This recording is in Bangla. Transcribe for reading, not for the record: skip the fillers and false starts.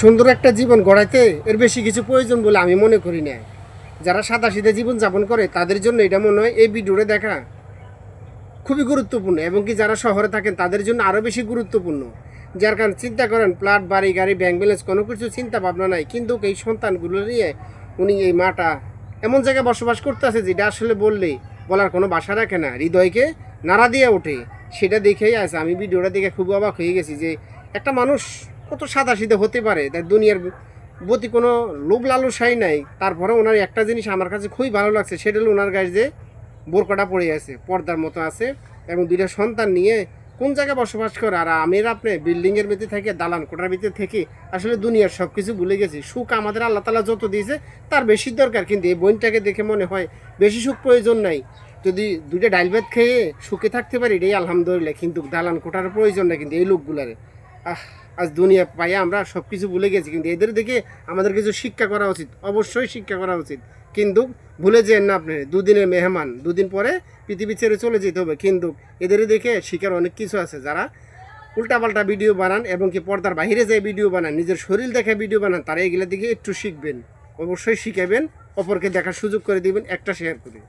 সুন্দর একটা জীবন গড়াইতে এর বেশি কিছু প্রয়োজন বলে আমি মনে করি না। যারা সাদাসিধে জীবনযাপন করে তাদের জন্য এটা মনে হয় এই ভিডিওটা দেখা খুবই গুরুত্বপূর্ণ, এবং কি যারা শহরে থাকেন তাদের জন্য আরও বেশি গুরুত্বপূর্ণ। যার কারণে চিন্তা করেন, প্লাট, বাড়ি, গাড়ি, ব্যাংক ব্যালেন্স কোনো কিছু চিন্তা ভাবনা নাই, কিন্তু এই সন্তানগুলো নিয়ে উনি এই মাটা এমন জায়গায় বসবাস করতেছে যেটা আসলে বলার কোনো ভাষা রাখে না, হৃদয়কে নাড়া দিয়ে ওঠে। সেটা দেখেই আছে, আমি ভিডিওটা দেখে খুব অবাক হয়ে গেছি যে একটা মানুষ কত সাদাসিধে হতে পারে, তার দুনিয়ার প্রতি কোনো লোভ লালসাই নাই। তারপরে ওনার একটা জিনিস আমার কাছে খুবই ভালো লাগছে, সেটা হলো ওনার গায়ে যে বোরকাটা পড়ে আছে, পর্দার মতো আছে, এবং দুইটা সন্তান নিয়ে কোন জায়গায় বসবাস করে। আর আমি আপনি বিল্ডিংয়ের ভিতরে থেকে, দালান কোঠার ভিতরে থেকে আসলে দুনিয়ার সব কিছু ভুলে গেছি। সুখ আমাদের আল্লাহ তালা যত দিয়েছে তার বেশি দরকার, কিন্তু এই বোনটাকে দেখে মনে হয় বেশি সুখ প্রয়োজন নাই। যদি দুইটা ডাইল ভাত খেয়ে সুখে থাকতে পারি এটাই আলহামদুলিল্লাহ, কিন্তু দালান কোঠার প্রয়োজন না কিন্তু এই লোকগুলারে। আজ দুনিয়া পাইয়া আমরা সব কিছু ভুলে গেছি, কিন্তু এদের দেখে আমাদের কিছু শিক্ষা করা উচিত, অবশ্যই শিক্ষা করা উচিত। কিন্তু ভুলে যেন না আপনি, দুদিনের মেহমান, দুদিন পরে পৃথিবী ছেড়ে চলে যেতে হবে। কিন্তু এদের দেখে শিখার অনেক কিছু আছে। যারা উল্টাপাল্টা ভিডিও বানান এবং কি পর্দার বাইরে যায় ভিডিও বানান, নিজের শরীর দেখে ভিডিও বানান, তারা এগুলো দেখে একটু শিখবেন, অবশ্যই শিখাবেন, অপরকে দেখার সুযোগ করে দিবেন, একটা শেয়ার করে।